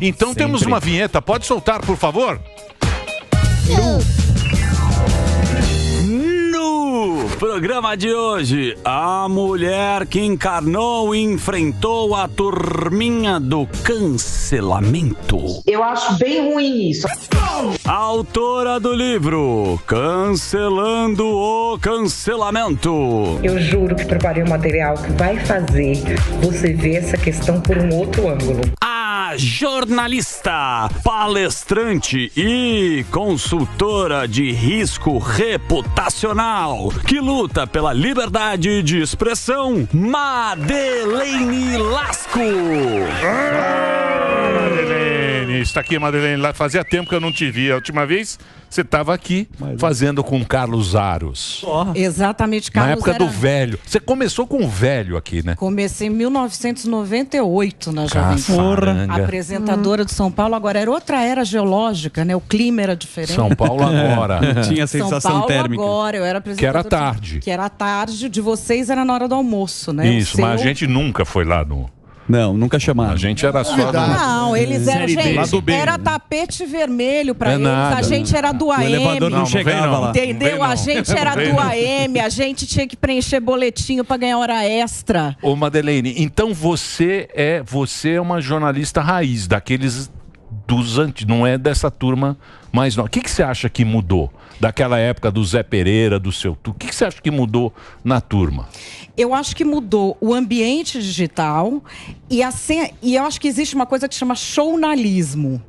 Então sempre. temos uma vinheta, pode soltar, por favor? No programa de hoje, a mulher que encarnou e enfrentou a turminha do cancelamento. Eu acho bem ruim isso. A autora do livro Cancelando o Cancelamento. Eu juro que preparei um material que vai fazer você ver essa questão por um outro ângulo. A jornalista, palestrante e consultora de risco reputacional que luta pela liberdade de expressão, Madeleine Lasco. Madeleine, está aqui, Madeleine. Fazia tempo que eu não te via. A última vez você estava aqui fazendo com Carlos Aros. Exatamente, Carlos. Na época do velho. Você começou com o velho aqui, né? Comecei em 1998 na Jovem Pan. Apresentadora de São Paulo. Agora era outra era geológica, né? O clima era diferente. São Paulo agora. Tinha sensação São Paulo térmica. agora. Eu era apresentadora. Que era tarde. Que era tarde. De vocês era na hora do almoço, né? Isso, mas a gente nunca foi lá no... Não, nunca chamaram. A gente era só... Não, eles eram, Lá do gente, B. era tapete vermelho pra É eles, nada. a gente era do AM. O elevador não chegava lá. Entendeu? A gente era do AM, a gente tinha que preencher boletinho pra ganhar hora extra. Ô, Madeleine, então você é uma jornalista raiz, daqueles dos antigos, não é dessa turma mais nova. O que você acha que mudou? Daquela época do Zé Pereira, do seu... O que você acha que mudou na turma? Eu acho que mudou o ambiente digital e eu acho que existe uma coisa que chama jornalismo.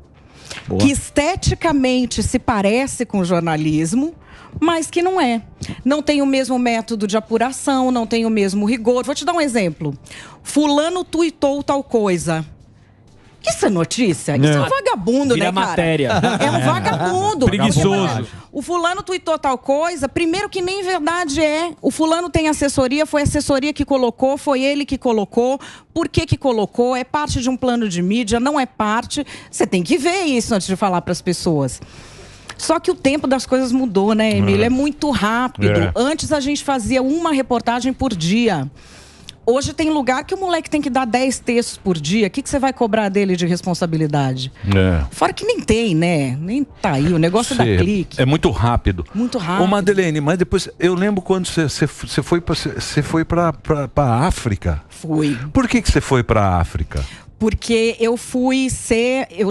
Que esteticamente se parece com jornalismo, mas que não é. Não tem o mesmo método de apuração, não tem o mesmo rigor. Vou te dar um exemplo. Fulano tuitou tal coisa. Isso é notícia? Isso é um vagabundo, Vira né, cara? matéria. É um vagabundo. Preguiçoso. O fulano tuitou tal coisa, primeiro que nem verdade é. O fulano tem assessoria, foi a assessoria que colocou, foi ele que colocou. Por que colocou? É parte de um plano de mídia, não é parte. Você tem que ver isso antes de falar para as pessoas. Só que o tempo das coisas mudou, né, Emílio? É muito rápido. Antes a gente fazia uma reportagem por dia. Hoje tem lugar que o moleque tem que dar 10 textos por dia. O que você vai cobrar dele de responsabilidade? Fora que nem tem, né? Nem tá aí. O negócio da clique. É muito rápido. Muito rápido. Ô, Madeleine, mas depois... Eu lembro quando você foi pra África. Fui. Por que você foi pra África? Porque eu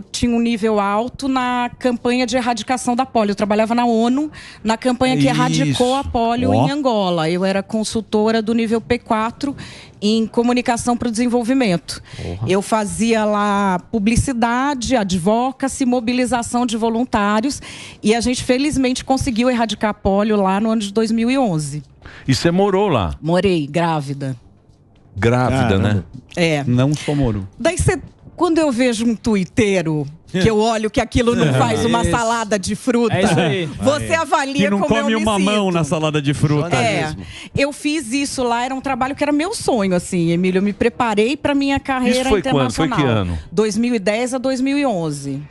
tinha um nível alto na campanha de erradicação da polio. Eu trabalhava na ONU, na campanha que erradicou a polio em Angola. Eu era consultora do nível P4 em comunicação para o desenvolvimento. Eu fazia lá publicidade, advocacy, mobilização de voluntários. E a gente, felizmente, conseguiu erradicar a polio lá no ano de 2011. E você morou lá? Morei, grávida. Grávida, né? É. Não só morou. Daí quando eu vejo um tuiteiro, que eu olho que aquilo não faz uma salada de fruta, É isso aí. você avalia Que não como eu come me uma mão sinto. na salada de fruta. Eu fiz isso lá, era um trabalho que era meu sonho, assim, Emílio. Eu me preparei para minha carreira Isso foi internacional. quando? Foi que ano? 2010 a 2011.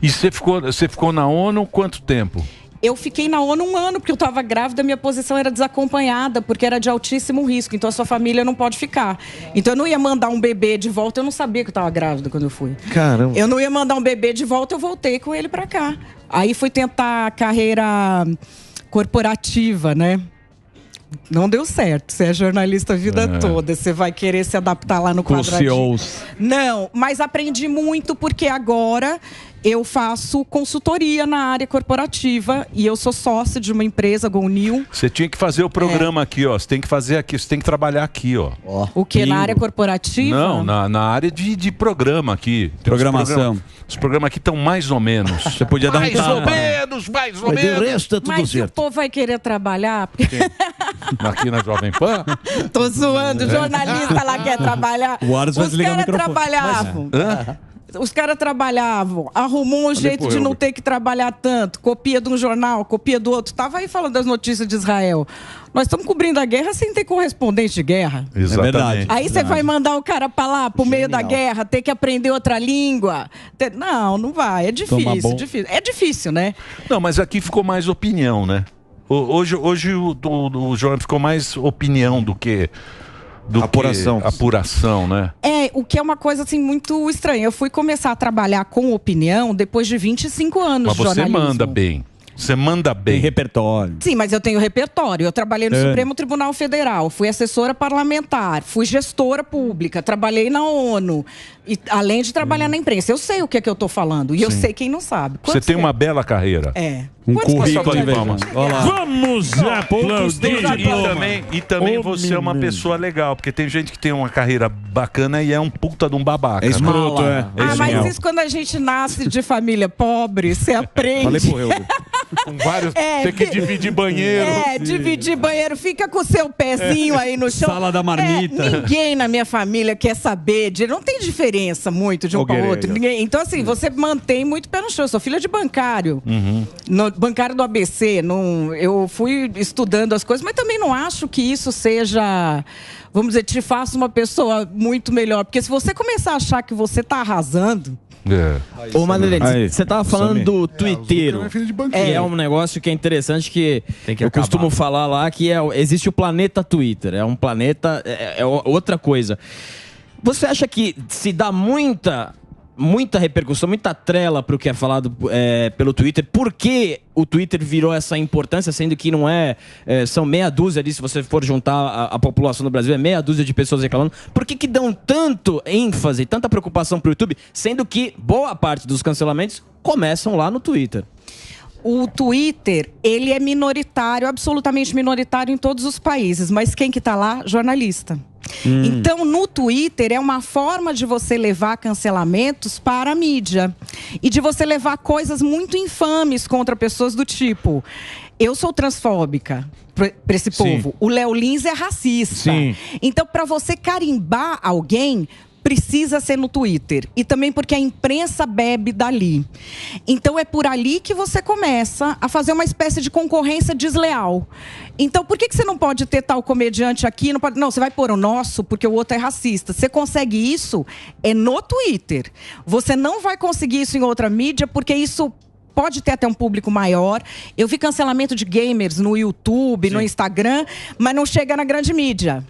E você ficou na ONU quanto tempo? Eu fiquei na ONU um ano, porque eu estava grávida, minha posição era desacompanhada, porque era de altíssimo risco. Então, a sua família não pode ficar. Então, eu não ia mandar um bebê de volta. Eu não sabia que eu estava grávida quando eu fui. Caramba. Eu não ia mandar um bebê de volta, eu voltei com ele para cá. Aí, fui tentar a carreira corporativa, né? Não deu certo. Você é jornalista a vida toda. Você vai querer se adaptar lá no quadradinho. Não, mas aprendi muito, porque agora eu faço consultoria na área corporativa e eu sou sócia de uma empresa, GoNew. Você tinha que fazer o programa aqui, ó. Você tem que fazer aqui, você tem que trabalhar aqui, ó. O que? Na área corporativa? Não, na área de programa aqui. Tem Programação. Os programas aqui estão mais ou menos. Você podia dar um mais ou tapa. menos, mais ou Mas de menos. resto é tudo Mas certo. o povo vai querer trabalhar? Aqui na Jovem Pan. Tô zoando, o jornalista lá quer trabalhar. O Aros vai Os desligar o caras microfone. trabalhavam. Hã? Os caras trabalhavam, arrumou um jeito de não ter que trabalhar tanto, copia de um jornal, copia do outro. Tava aí falando das notícias de Israel. Nós estamos cobrindo a guerra sem ter correspondente de guerra. Exatamente. É verdade. Aí você vai mandar o cara pra lá, pro meio da guerra, ter que aprender outra língua. Não, não vai. É difícil, difícil. É difícil, né? Não, mas aqui ficou mais opinião, né? Hoje o jornal ficou mais opinião do que Do apuração. Apuração, né? O que é uma coisa assim muito estranha. Eu fui começar a trabalhar com opinião depois de 25 anos Mas de você jornalismo. manda bem. Você manda bem. Tem repertório. Sim, mas eu tenho repertório. Eu trabalhei no Supremo Tribunal Federal, fui assessora parlamentar, fui gestora pública, trabalhei na ONU. E, além de trabalhar na imprensa. Eu sei o que é que eu tô falando. E eu sei quem não sabe. Você tem uma bela carreira. Um currículo de palmas. Vamos aplaudir. E também você é uma pessoa legal, porque tem gente que tem uma carreira bacana e é um puta de um babaca. É escroto, mas isso quando a gente nasce de família pobre, você aprende. Falei pro Helder. Com vários. Tem que dividir banheiro. Dividir banheiro. Fica com o seu pezinho aí no chão. Sala da marmita. Ninguém na minha família quer saber de. Não tem diferença muito de um para o outro. Ninguém. Então, assim, você mantém muito pé no chão. Eu sou filha de bancário. Bancário do ABC. Eu fui estudando as coisas, mas também não acho que isso seja, vamos dizer, te faça uma pessoa muito melhor. Porque se você começar a achar que você tá arrasando. Ô, Madeleine, você tava falando do Twitter. É um negócio que é interessante que eu costumo falar lá, que existe o planeta Twitter. É um planeta, é outra coisa. Você acha que se dá muita repercussão, muita trela para o que é falado pelo Twitter? Por que o Twitter virou essa importância, sendo que não são meia dúzia ali, se você for juntar a população do Brasil, é meia dúzia de pessoas reclamando. Por que dão tanto ênfase, tanta preocupação para o YouTube, sendo que boa parte dos cancelamentos começam lá no Twitter? O Twitter, ele é minoritário, absolutamente minoritário em todos os países. Mas quem que tá lá? Jornalista. Então, no Twitter, é uma forma de você levar cancelamentos para a mídia. E de você levar coisas muito infames contra pessoas do tipo... Eu sou transfóbica para esse povo. O Léo Lins é racista. Então, para você carimbar alguém... precisa ser no Twitter. E também porque a imprensa bebe dali. Então é por ali que você começa a fazer uma espécie de concorrência desleal. Então por que você não pode ter tal comediante aqui? Não, você vai pôr o nosso porque o outro é racista. Você consegue isso no Twitter. Você não vai conseguir isso em outra mídia porque isso... pode ter até um público maior. Eu vi cancelamento de gamers no YouTube, no Instagram, mas não chega na grande mídia.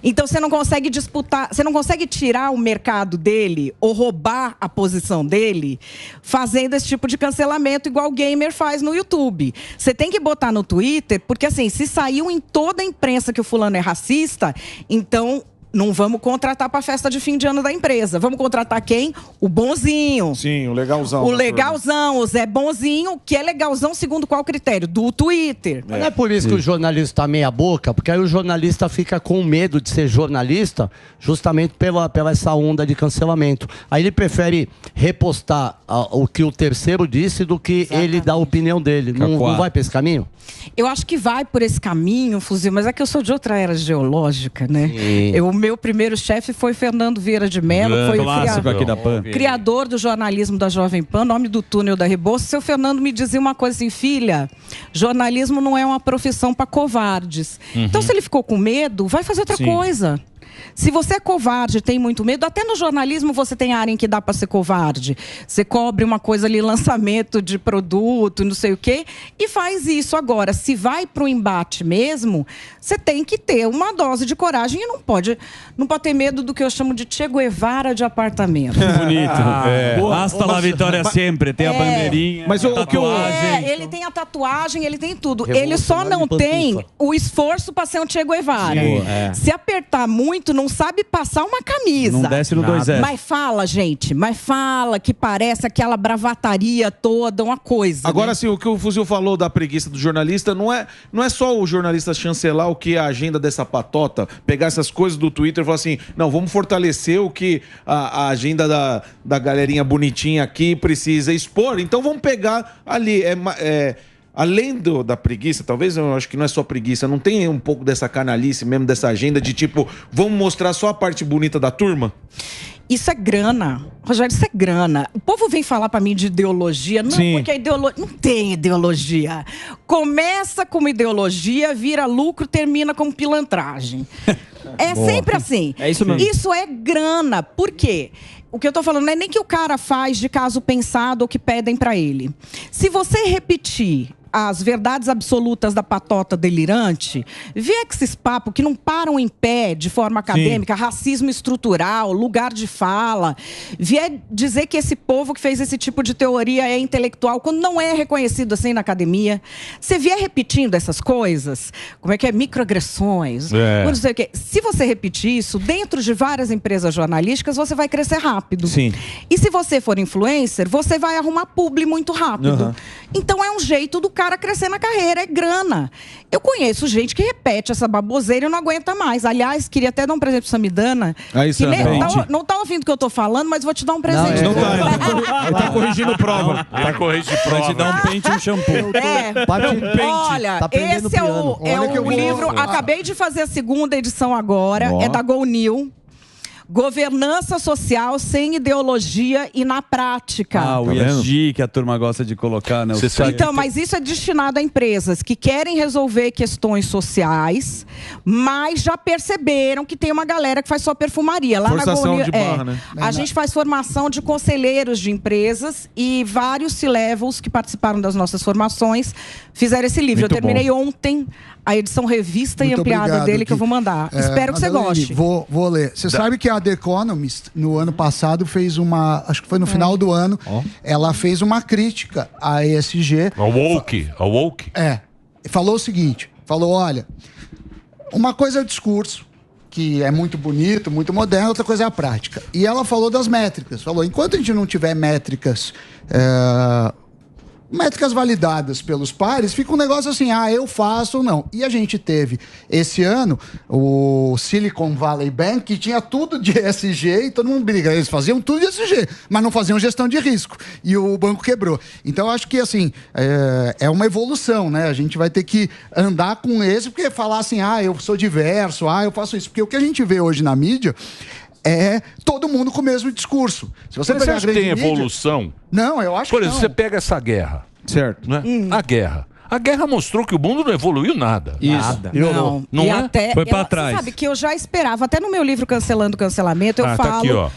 Então você não consegue disputar, você não consegue tirar o mercado dele ou roubar a posição dele fazendo esse tipo de cancelamento igual o gamer faz no YouTube. Você tem que botar no Twitter, porque assim, se saiu em toda a imprensa que o fulano é racista, então... não vamos contratar para a festa de fim de ano da empresa. Vamos contratar quem? O bonzinho. Sim, o legalzão. O legalzão, o Zé Bonzinho, que é legalzão segundo qual critério? Do Twitter. Mas não é por isso que o jornalista tá meia boca, porque aí o jornalista fica com medo de ser jornalista, justamente pela essa onda de cancelamento. Aí ele prefere repostar o que o terceiro disse do que ele dar a opinião dele. Não vai para esse caminho? Eu acho que vai por esse caminho, Fuzil, mas é que eu sou de outra era geológica, né? O meu primeiro chefe foi Fernando Vieira de Mello, foi o criador do jornalismo da Jovem Pan, nome do túnel da Rebouça. Seu Fernando me dizia uma coisa assim, filha, jornalismo não é uma profissão para covardes. Então, se ele ficou com medo, vai fazer outra coisa. Se você é covarde, tem muito medo, até no jornalismo você tem área em que dá para ser covarde. Você cobre uma coisa ali, lançamento de produto, não sei o quê, e faz isso. Agora, se vai para o embate mesmo, você tem que ter uma dose de coragem e não pode ter medo do que eu chamo de Che Guevara de apartamento. Bonito. Basta la vitória sempre, tem a bandeirinha, mas o tatuagem. Ele tem a tatuagem, ele tem tudo. Ele só não tem o esforço para ser um Che Guevara. Se apertar muito, não sabe passar uma camisa. Não desce no 2-0. Mas fala, gente. Mas fala que parece aquela bravataria toda, uma coisa. Agora, né? assim, o que o Fuzil falou da preguiça do jornalista, não é só o jornalista chancelar o que é a agenda dessa patota, pegar essas coisas do Twitter e falar assim, não, vamos fortalecer o que a agenda da galerinha bonitinha aqui precisa expor, então vamos pegar ali, além da preguiça, talvez eu acho que não é só preguiça, não tem um pouco dessa canalice mesmo, dessa agenda de tipo, vamos mostrar só a parte bonita da turma? Isso é grana. Rogério, isso é grana. O povo vem falar pra mim de ideologia. Não, porque a ideologia... Não tem ideologia. Começa como ideologia, vira lucro, termina como pilantragem. É sempre assim. É isso mesmo. Isso é grana. Por quê? O que eu tô falando não é nem que o cara faz de caso pensado ou que pedem pra ele. Se você repetir as verdades absolutas da patota delirante, vier com esses papos que não param em pé de forma acadêmica, racismo estrutural, lugar de fala, vier dizer que esse povo que fez esse tipo de teoria é intelectual, quando não é reconhecido assim na academia, você vier repetindo essas coisas, como é que é? Microagressões, não sei o quê. Se você repetir isso, dentro de várias empresas jornalísticas, você vai crescer rápido. Sim. E se você for influencer, você vai arrumar publi muito rápido. Então é um jeito do cara crescer na carreira, é grana. Eu conheço gente que repete essa baboseira e não aguenta mais. Aliás, queria até dar um presente pro Samidana. Aí, que não tá ouvindo o que eu tô falando, mas vou te dar um presente. Não tá, ele tá corrigindo prova. Ele corrige prova. Vai te dar um pente e um shampoo. Olha, Tá esse é o livro. Acabei de fazer a segunda edição agora. É da Go New. Governança social sem ideologia e na prática. O ESG que a turma gosta de colocar, né? Então, mas isso é destinado a empresas que querem resolver questões sociais, mas já perceberam que tem uma galera que faz só perfumaria. Lá Forçação na de barra, né? A gente faz formação de conselheiros de empresas e vários C-levels que participaram das nossas formações fizeram esse livro. Muito eu terminei ontem a edição revista e ampliada dele, que eu vou mandar. Espero que você goste. Vou ler. Você sabe que a The Economist, no ano passado, fez uma... Acho que foi no final do ano. Ela fez uma crítica à ESG. A woke. Falou o seguinte. Falou, olha, uma coisa é o discurso, que é muito bonito, muito moderno, outra coisa é a prática. E ela falou das métricas. Falou, enquanto a gente não tiver métricas validadas pelos pares, fica um negócio assim, eu faço ou não. E a gente teve, esse ano, o Silicon Valley Bank, que tinha tudo de ESG, e todo mundo briga, eles faziam tudo de ESG, mas não faziam gestão de risco. E o banco quebrou. Então, eu acho que, assim, é uma evolução, né? A gente vai ter que andar com esse, porque falar assim, eu sou diverso, eu faço isso. Porque o que a gente vê hoje na mídia é todo mundo com o mesmo discurso. Se você Mas acha que tem evolução? Não, eu acho que não. Por que exemplo, você pega essa guerra. Certo. Né? A guerra. A guerra mostrou que o mundo não evoluiu nada. Nada. Não e é? até, Foi pra trás. Você sabe que eu já esperava, até no meu livro Cancelando o Cancelamento, eu falo tá aqui, ó.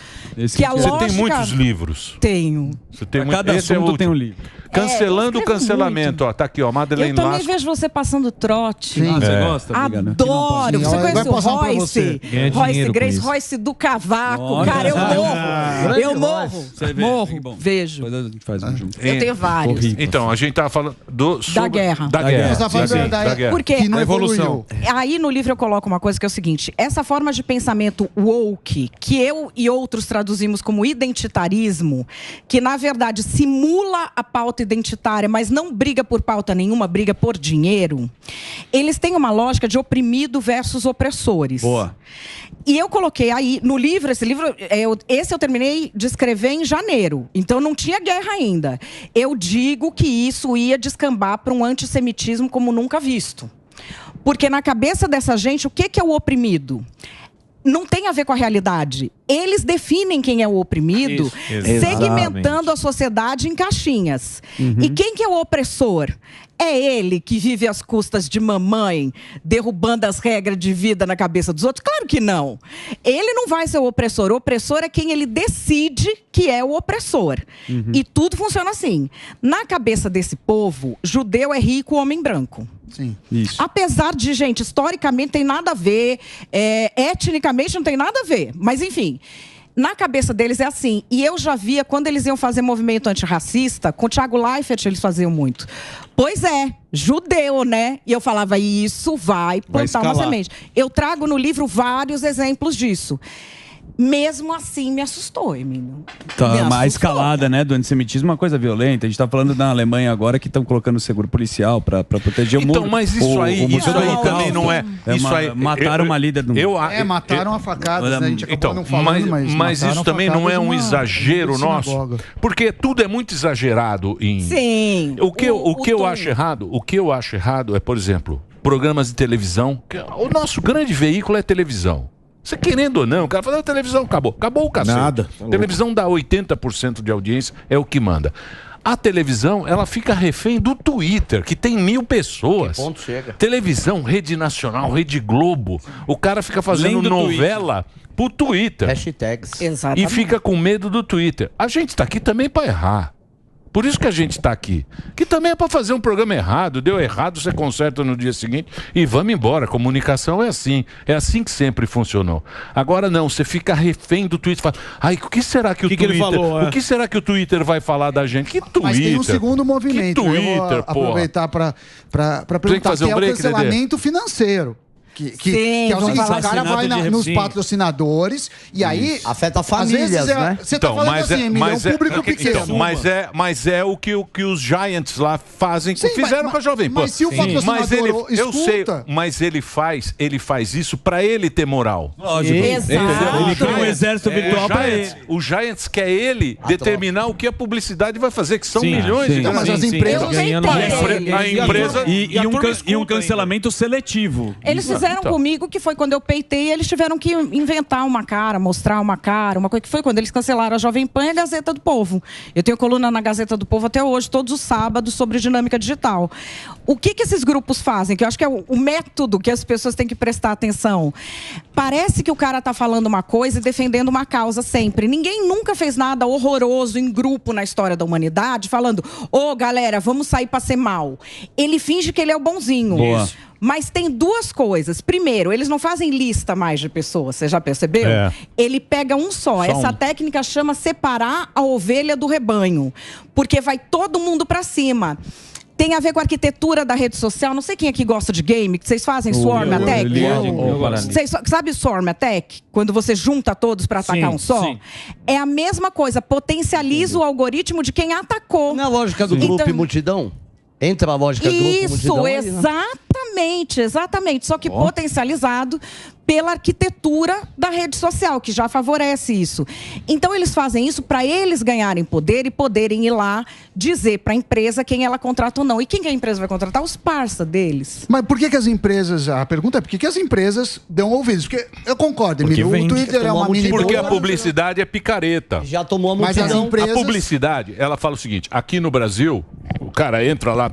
que a lógica... Você tem muitos livros. Tenho. Você tem Cada assunto tem um livro. Cancelando o cancelamento, ó. Tá aqui, ó. Madeleine Eu também Lasco. vejo você passando trote. Você gosta, amiga, né? Adoro. Você conhece o Royce? Royce Grace, isso. Royce do Cavaco. Cara, eu morro. Eu morro. Morro. Vejo. Depois a gente faz um junto. Eu tenho vários. Então, a gente tava falando da guerra. Da guerra. Você tá falando da guerra. Por quê? Que não evoluiu. Aí no livro eu coloco uma coisa que é o seguinte: essa forma de pensamento woke, que eu e outros traduzimos como identitarismo, que na verdade simula a pauta identitária, mas não briga por pauta nenhuma, briga por dinheiro, eles têm uma lógica de oprimido versus opressores. Boa. E eu coloquei aí, no livro, esse eu terminei de escrever em janeiro, então não tinha guerra ainda. Eu digo que isso ia descambar para um antissemitismo como nunca visto. Porque na cabeça dessa gente, o que é o oprimido? Não tem a ver com a realidade. Eles definem quem é o oprimido, segmentando a sociedade em caixinhas. E quem que é o opressor? É ele que vive às custas de mamãe, derrubando as regras de vida na cabeça dos outros? Claro que não. Ele não vai ser o opressor. O opressor é quem ele decide que é o opressor. E tudo funciona assim. Na cabeça desse povo, judeu é rico, homem branco. Sim. Isso. Apesar de, gente, historicamente tem nada a ver, etnicamente não tem nada a ver. Mas, enfim, na cabeça deles é assim. E eu já via, quando eles iam fazer movimento antirracista, com o Thiago Leifert eles faziam muito. Pois é, judeu, né? E eu falava, isso vai plantar uma semente. Eu trago no livro vários exemplos disso. Mesmo assim, me assustou, Emílio. A escalada, né, do antissemitismo é uma coisa violenta. A gente tá falando na Alemanha agora que estão colocando seguro policial para proteger o mundo. Então, mas isso aí também não é... Isso aí, mataram uma líder do mundo. Mataram a facada, né? A gente acabou não falando, mas isso também não é um exagero nosso? Porque tudo é muito exagerado em... Sim. O que eu acho errado é, por exemplo, programas de televisão. O nosso grande veículo é televisão. Você querendo ou não, o cara fala, a televisão acabou o cacete. Nada. Televisão dá 80% de audiência, é o que manda. A televisão, ela fica refém do Twitter, que tem 1000 pessoas. Que ponto chega? Televisão, Rede Nacional, Rede Globo. O cara fica fazendo novela pro Twitter. Hashtags. Exatamente. E fica com medo do Twitter. A gente tá aqui também para errar. Por isso que a gente está aqui. Que também é para fazer um programa errado. Deu errado, você conserta no dia seguinte e vamos embora. Comunicação é assim. É assim que sempre funcionou. Agora não, você fica refém do Twitter. Fala, ai, o que será que o Twitter... ele falou, O que será que o Twitter vai falar da gente? Que Twitter? Mas tem um segundo movimento. Que Twitter, eu vou aproveitar para perguntar, fazer que um é o break, cancelamento financeiro. Que é o seguinte, o cara vai nos patrocinadores e aí... Afeta às famílias, vezes né? Você tá falando assim, Emílio, é um público pequeno. Então, mas é o que os Giants lá fazem, Sim, fizeram mas- com a Jovem Pan. mas se o patrocinador eu sei, escuta- mas ele faz isso pra ele ter moral. Lógico. Exato. Ele cria um exército virtual pra ele. O Giants quer ele determinar o que a publicidade vai fazer, que são milhões de Não, mas as Eu empresas... não sei dele. A empresa... E um cancelamento seletivo. Eles fizeram Então. comigo, que foi quando eu peitei, eles tiveram que inventar uma cara, mostrar uma cara, uma coisa que foi quando eles cancelaram a Jovem Pan e a Gazeta do Povo. Eu tenho coluna na Gazeta do Povo até hoje, todos os sábados, sobre dinâmica digital. O que esses grupos fazem? Que eu acho que é o método que as pessoas têm que prestar atenção. Parece que o cara tá falando uma coisa e defendendo uma causa sempre. Ninguém nunca fez nada horroroso em grupo na história da humanidade, falando, ô galera, vamos sair pra ser mal. Ele finge que ele é o bonzinho. Boa. Mas tem duas coisas. Primeiro, eles não fazem lista mais de pessoas, você já percebeu? É. Ele pega um só. Essa técnica chama separar a ovelha do rebanho. Porque vai todo mundo pra cima. Tem a ver com a arquitetura da rede social. Não sei quem aqui gosta de game, que vocês fazem Swarm Attack. Vocês sabe Swarm Attack? Quando você junta todos pra atacar um só? sim. É a mesma coisa. Potencializa o algoritmo de quem atacou. Na lógica do grupo e multidão? Entra a lógica do grupo e multidão. Isso, aí, né? exatamente. Só que potencializado pela arquitetura da rede social, que já favorece isso. Então, eles fazem isso para eles ganharem poder e poderem ir lá dizer para a empresa quem ela contrata ou não. E quem que a empresa vai contratar? Os parça deles. Mas por que as empresas... A pergunta é por que as empresas dão ouvidos? Porque eu concordo, Emílio, o Twitter é uma mini... Porque a publicidade é picareta. Já tomou a Mas as multidão. empresas... A publicidade, ela fala o seguinte, aqui no Brasil, o cara entra lá,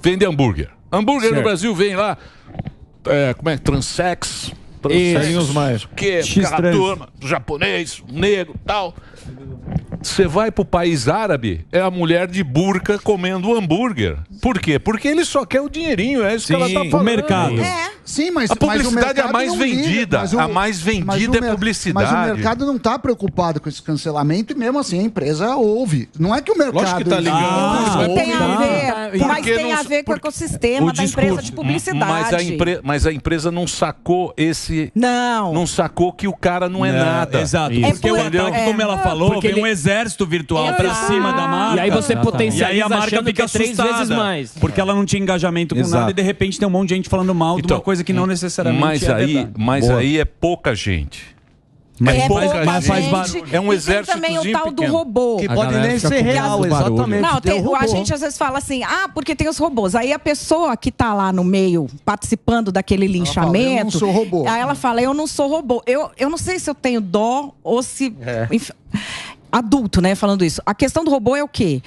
vende hambúrguer. Hambúrguer no Brasil vem lá, como é? Transex. Tem os mais. Que aquela turma, japonês, negro, tal. Você vai pro país árabe, é a mulher de burca comendo hambúrguer. Por quê? Porque ele só quer o dinheirinho, é isso que ela tá falando. O mercado. Sim, mas A publicidade mas o é a mais mercado não liga. vendida. Mas o- A mais vendida é publicidade. Mas o mercado não está preocupado com esse cancelamento e mesmo assim a empresa ouve. Não é que o mercado... Lógico que tá ligando. Mas tem a ver, mas Porque tem não- a ver com o ecossistema da empresa de publicidade. Mas a empresa não sacou esse... Não. Não sacou que o cara não é nada. Exato. É Porque por- o ataque, é. como ela falou, Porque vem um ele- exército virtual pra Exato. cima da marca. E aí você E potencializa aí a marca achando fica que é 3 assustada, vezes mais. porque ela não tinha engajamento com Exato. nada e de repente tem um monte de gente falando mal de uma coisa que não necessariamente Mas aí é pouca gente. É pouca pouca gente. faz gente. barulho. É um E exército tem também o tal do robô. Que pode nem ser real, exatamente. Não, Tem um a robô. gente às vezes fala assim, porque tem os robôs. Aí a pessoa que tá lá no meio, participando daquele linchamento... eu não sou robô. Aí ela fala, eu não sou robô. Eu não sei se eu tenho dó ou se... Enfim, adulto, né, falando isso. A questão do robô é o quê?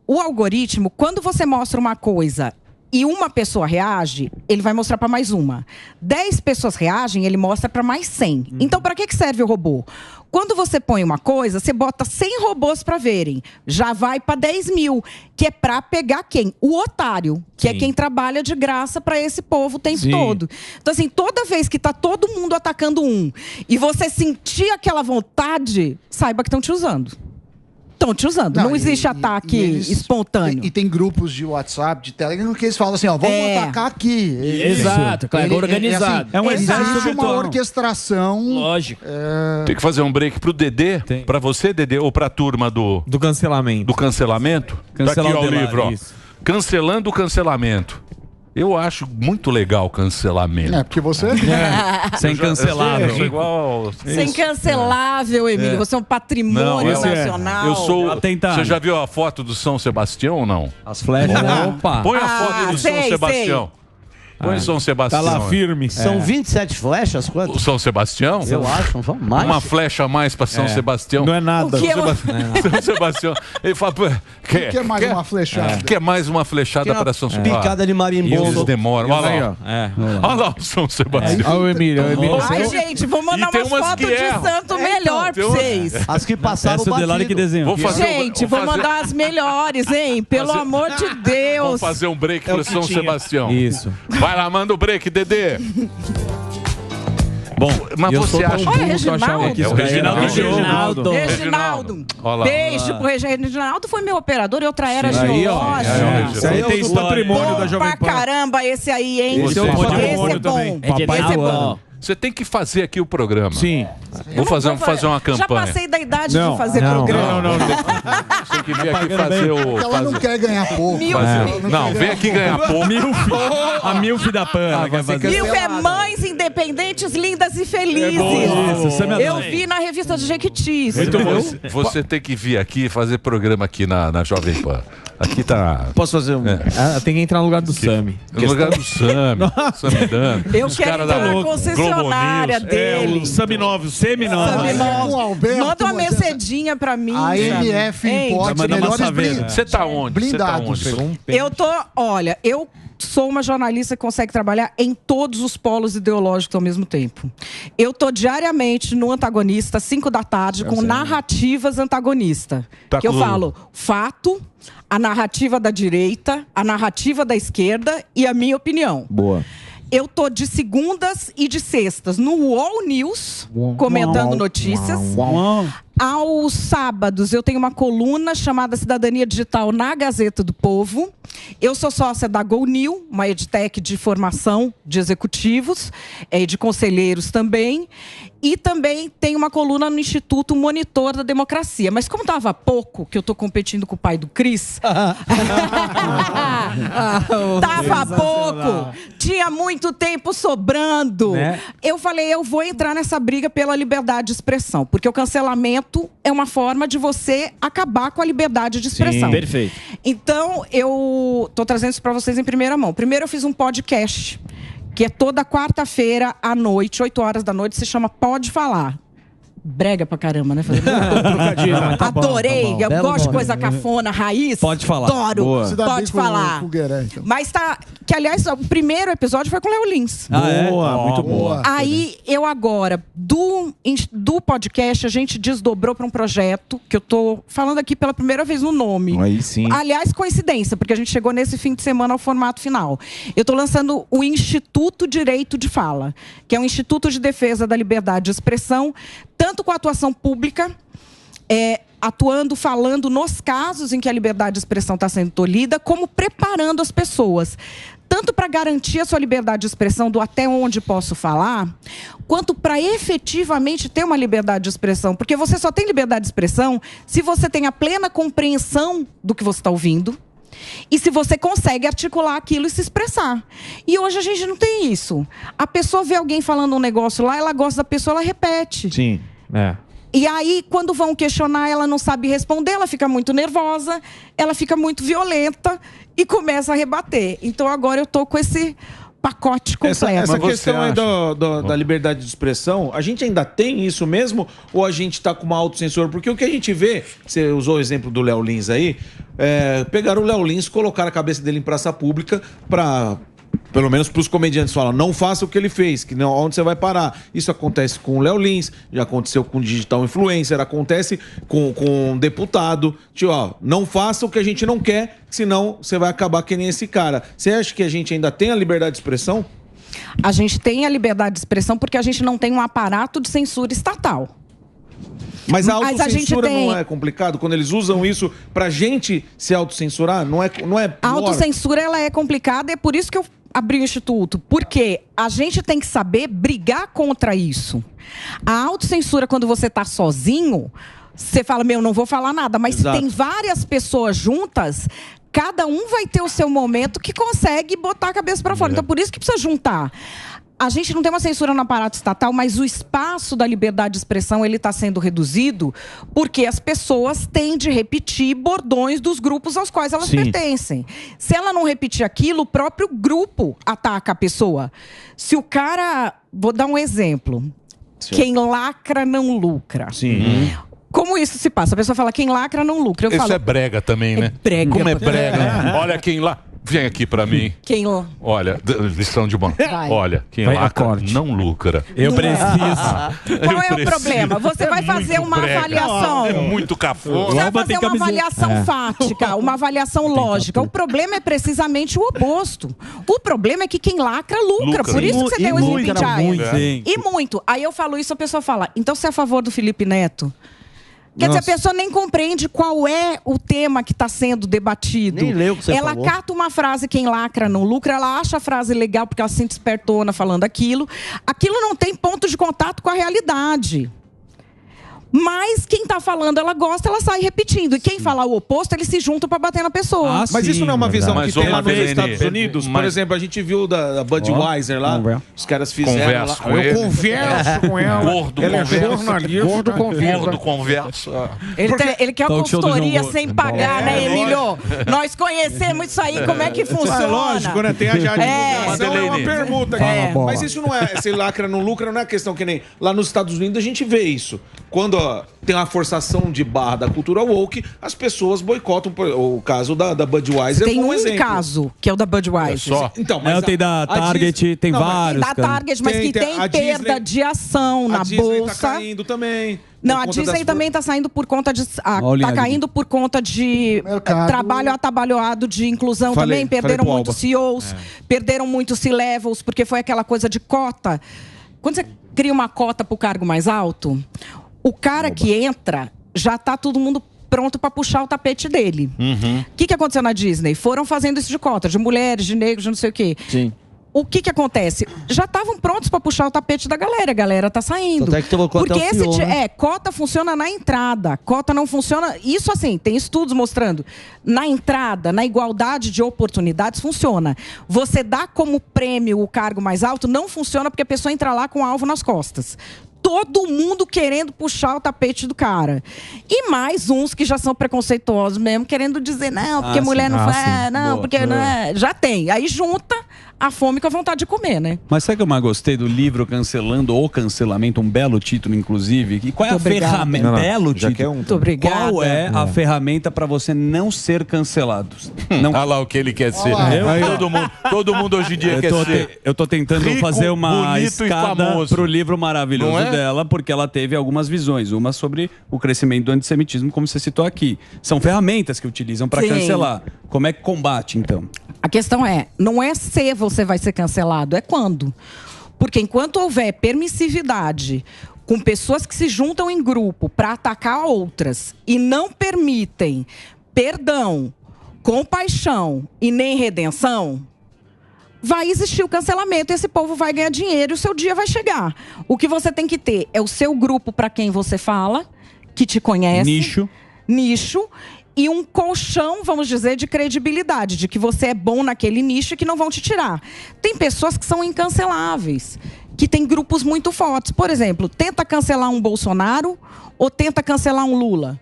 O algoritmo, quando você mostra uma coisa... E uma pessoa reage, ele vai mostrar para mais uma. 10 pessoas reagem, ele mostra para mais 100. Então, para que serve o robô? Quando você põe uma coisa, você bota 100 robôs para verem. Já vai para 10 mil, que é para pegar quem? O otário, que é quem trabalha de graça para esse povo o tempo todo. Então, assim, toda vez que tá todo mundo atacando um e você sentir aquela vontade, saiba que estão te usando. Estão te usando. Não existe ataque espontâneo. E tem grupos de WhatsApp, de Telegram, que eles falam assim, ó, vamos atacar aqui. Exato, claro, organizado. É um exército Existe uma virtual. orquestração. Lógico. Tem que fazer um break pro Dedê, pra você, Dedê, ou pra turma do cancelamento. Do cancelamento? Cancelar tá aqui, ó, o o livro, ó. isso. Cancelando o cancelamento. Eu acho muito legal o cancelamento. Porque você... Sem cancelável. Eu sou igual... Sem cancelável, Emílio. Você é um patrimônio nacional. Eu sou... Tentar. Você já viu a foto do São Sebastião ou não? As flechas. Opa. Põe a foto do São sei, Sebastião. Põe São Sebastião. Tá lá firme. São 27 flechas? Quanto? O São Sebastião? Eu acho, mais. Uma flecha a mais para São Sebastião. Não é nada. São Sebastião. Ele fala, Quer mais uma flechada? Quer mais uma flechada para São Sebastião? Picada de marimbondo. Eles demoram. Olha lá. Olha lá o São Sebastião. Olha o Emílio. Ai, gente, vou mandar umas fotos de santo melhor pra vocês. As que passaram o Delari que desenhou. Gente, vou mandar as melhores, hein? Pelo amor de Deus. Vamos fazer um break pro São Sebastião. Isso. Vai lá, manda o break, Dedê. Bom, mas você acha... Olha, Reginaldo. É o Reginaldo. Reginaldo. Olha lá. Beijo pro Reginaldo. Foi meu operador em outra era geológica. Isso aí tem patrimônio da Jovem Pan. Caramba, esse aí, hein? Esse é o patrimônio também. Esse é bom. Você tem que fazer aqui o programa. Sim. Vou fazer uma campanha. Já passei da idade de fazer programa. Não. Tem que vir aqui fazer o... Ela não quer ganhar pouco. Não, vem aqui ganhar pouco. A Milf da Pan. Milf é mães independentes, lindas e felizes. Eu vi na revista do Jequitis. Você tem que vir aqui e fazer programa aqui na Jovem Pan. Aqui tá... Posso fazer um... Tem que entrar no lugar do Sami. No lugar do Sami. Sami Dano. Eu quero entrar na concessionária dele. O Semi-9, o Semi-9. Manda uma Mercedinha pra mim. A MF Import, melhores blindados. Você tá onde? Blindados. Eu tô... Olha, eu sou uma jornalista que consegue trabalhar em todos os polos ideológicos ao mesmo tempo. Eu tô diariamente no Antagonista, 5 da tarde, com narrativas antagonistas. Tá que eu falo fato, a narrativa da direita, a narrativa da esquerda e a minha opinião. Boa. Eu tô de segundas e de sextas no UOL News, comentando notícias. Aos sábados, eu tenho uma coluna chamada Cidadania Digital na Gazeta do Povo. Eu sou sócia da GoNew, uma edtech de formação de executivos e de conselheiros também. E também tem uma coluna no Instituto Monitor da Democracia. Mas como estava pouco, que eu estou competindo com o pai do Cris... Tava pouco, tinha muito tempo sobrando. Né? Eu falei, eu vou entrar nessa briga pela liberdade de expressão. Porque o cancelamento é uma forma de você acabar com a liberdade de expressão. Sim, perfeito. Então, eu tô trazendo isso para vocês em primeira mão. Primeiro, eu fiz um podcast, que é toda quarta-feira à noite, 8 horas da noite, se chama Pode Falar. Brega pra caramba, né? Adorei. Eu gosto de coisa cafona, raiz. Pode falar. Adoro. Pode falar. Então. Mas tá... Que, aliás, o primeiro episódio foi com o Léo Lins. Boa, muito boa. Aí, eu agora, do podcast, a gente desdobrou para um projeto, que eu tô falando aqui pela primeira vez no nome. Aí sim. Aliás, coincidência, porque a gente chegou nesse fim de semana ao formato final. Eu tô lançando o Instituto Direito de Fala, que é um Instituto de Defesa da Liberdade de Expressão, tanto com a atuação pública, atuando, falando nos casos em que a liberdade de expressão está sendo tolhida, como preparando as pessoas, tanto para garantir a sua liberdade de expressão do até onde posso falar, quanto para efetivamente ter uma liberdade de expressão. Porque você só tem liberdade de expressão se você tem a plena compreensão do que você está ouvindo, e se você consegue articular aquilo e se expressar. E hoje a gente não tem isso. A pessoa vê alguém falando um negócio lá, ela gosta da pessoa, ela repete. Sim, E aí, quando vão questionar, ela não sabe responder, ela fica muito nervosa, ela fica muito violenta e começa a rebater. Então agora eu tô com esse pacote completo. Essa questão aí da liberdade de expressão, a gente ainda tem isso mesmo? Ou a gente tá com uma autocensura? Porque o que a gente vê, você usou o exemplo do Léo Lins aí, pegaram o Léo Lins, colocaram a cabeça dele em praça pública para... Pelo menos para os comediantes falam, não faça o que ele fez, que não, onde você vai parar. Isso acontece com o Léo Lins, já aconteceu com o digital influencer, acontece com um deputado. Tipo, não faça o que a gente não quer, senão você vai acabar que nem esse cara. Você acha que a gente ainda tem a liberdade de expressão? A gente tem a liberdade de expressão porque a gente não tem um aparato de censura estatal. Mas a autocensura não é complicado? Quando eles usam isso pra gente se autocensurar, não é a autocensura, ela é complicada, é por isso que eu abri o Instituto. Porque a gente tem que saber brigar contra isso. A autocensura, quando você tá sozinho, você fala, não vou falar nada. Mas se tem várias pessoas juntas, cada um vai ter o seu momento que consegue botar a cabeça pra fora. Então, por isso que precisa juntar. A gente não tem uma censura no aparato estatal, mas o espaço da liberdade de expressão ele está sendo reduzido porque as pessoas têm de repetir bordões dos grupos aos quais elas pertencem. Se ela não repetir aquilo, o próprio grupo ataca a pessoa. Se o cara... Vou dar um exemplo. Quem lacra não lucra. Sim. Como isso se passa? A pessoa fala, quem lacra não lucra. Eu Isso falo, é brega também, né? brega. Como é brega? Olha quem lá... Vem aqui pra mim. Quem... Olha, lição de bom. Olha, quem lacra não lucra. Eu preciso. Qual é o problema? Você vai fazer uma avaliação. É muito cafona. Você vai fazer uma avaliação fática, uma avaliação lógica. O problema é precisamente o oposto. O problema é que quem lacra, lucra. Por isso que você tem o Sleeping Giant. E muito. Aí eu falo isso, a pessoa fala, então você é a favor do Felipe Neto? Quer dizer, a pessoa nem compreende qual é o tema que está sendo debatido. Nem leu o que você ela falou. cata uma frase, quem lacra não lucra, ela acha a frase legal porque ela se sente espertona falando aquilo. Aquilo não tem ponto de contato com a realidade. Mas quem está falando, ela gosta, ela sai repetindo. E quem fala o oposto, eles se juntam para bater na pessoa. Mas isso não é uma visão que tem lá nos vez, Estados Unidos? Por exemplo, a gente viu da Budweiser lá, os caras fizeram lá. Eu converso com ela. Gordo conversa. Ele quer uma consultoria sem pagar, né, Emílio? Nós conhecemos isso aí, como é que funciona. Lógico, né? Tem a divulgação. É uma permuta aqui. Mas isso não é, se lacra não lucra, não é questão que nem lá nos Estados Unidos a gente vê isso. Quando tem uma forçação de barra da cultura woke, as pessoas boicotam. O caso da Budweiser tem um um exemplo. caso, que é o da Budweiser. Só. Então, mas tem da Target, tem vários. Tem da Target, mas que tem perda de ação na bolsa. Tá caindo também. Não, a Disney também está saindo por conta de... Está caindo por conta de trabalho atabalhoado de inclusão também. Perderam muitos CEOs, perderam muitos C-levels, porque foi aquela coisa de cota. Quando você cria uma cota para o cargo mais alto, o cara que entra, já está todo mundo pronto para puxar o tapete dele. O que aconteceu na Disney? Foram fazendo isso de cota, de mulheres, de negros, de não sei o quê. Sim. O que acontece? Já estavam prontos para puxar o tapete da galera. A galera tá saindo. Até que porque CEO, né? cota funciona na entrada. Cota não funciona... Isso assim, tem estudos mostrando. Na entrada, na igualdade de oportunidades, funciona. Você dá como prêmio o cargo mais alto, não funciona porque a pessoa entra lá com o alvo nas costas. Todo mundo querendo puxar o tapete do cara. E mais uns que já são preconceituosos mesmo, querendo dizer, não, porque mulher não faz, não, boa, porque não é. Já tem. Aí junta a fome com a vontade de comer, né? Mas sabe que eu mais gostei do livro Cancelando o Cancelamento? Um belo título, inclusive. E qual é a ferramenta? Belo título. Muito obrigada. Qual é a ferramenta para você não ser cancelado? Não... Olha lá o que ele quer ser. Todo mundo hoje em dia quer ser. Eu tô tentando rico, fazer uma bonito escada pro livro maravilhoso dela, porque ela teve algumas visões. Uma sobre o crescimento do antissemitismo, como você citou aqui. São ferramentas que utilizam para cancelar. Como é que combate, então? A questão não é se você vai ser cancelado, é quando. Porque enquanto houver permissividade com pessoas que se juntam em grupo para atacar outras e não permitem perdão, compaixão e nem redenção, vai existir o cancelamento e esse povo vai ganhar dinheiro e o seu dia vai chegar. O que você tem que ter é o seu grupo para quem você fala, que te conhece. Nicho. E um colchão, vamos dizer, de credibilidade, de que você é bom naquele nicho e que não vão te tirar. Tem pessoas que são incanceláveis, que têm grupos muito fortes. Por exemplo, tenta cancelar um Bolsonaro ou tenta cancelar um Lula.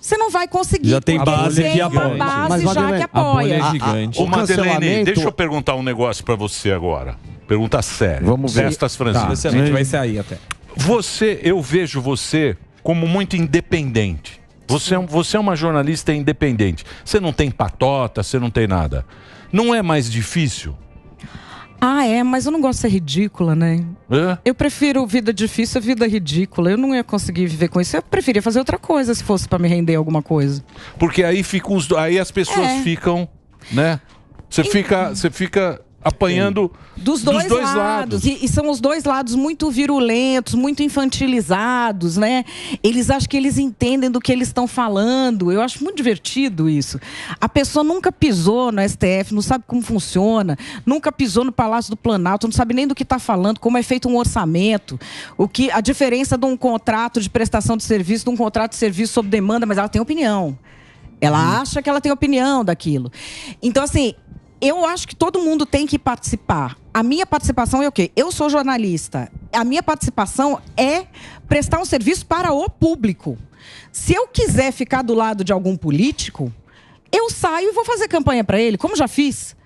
Você não vai conseguir. Já tem base que apoia. Base já que apoia. É gigante. Ô, Madeleine, deixa eu perguntar um negócio pra você agora. Pergunta séria. Vamos ver. Testas Francisco. A gente vai sair até. Eu vejo você como muito independente. Você é uma jornalista independente. Você não tem patota, você não tem nada. Não é mais difícil? Mas eu não gosto de ser ridícula, né? Eu prefiro vida difícil a vida ridícula. Eu não ia conseguir viver com isso. Eu preferia fazer outra coisa se fosse para me render alguma coisa. Porque aí aí as pessoas ficam, né? Você fica apanhando dos dois lados. E são os dois lados muito virulentos, muito infantilizados, né? Eles acham que eles entendem do que eles estão falando. Eu acho muito divertido isso. A pessoa nunca pisou no STF, não sabe como funciona, nunca pisou no Palácio do Planalto, não sabe nem do que está falando, como é feito um orçamento, a diferença de um contrato de prestação de serviço, de um contrato de serviço sob demanda, mas ela tem opinião. Ela acha que ela tem opinião daquilo. Então, assim, eu acho que todo mundo tem que participar. A minha participação é o quê? Eu sou jornalista. A minha participação é prestar um serviço para o público. Se eu quiser ficar do lado de algum político, eu saio e vou fazer campanha para ele, como já fiz.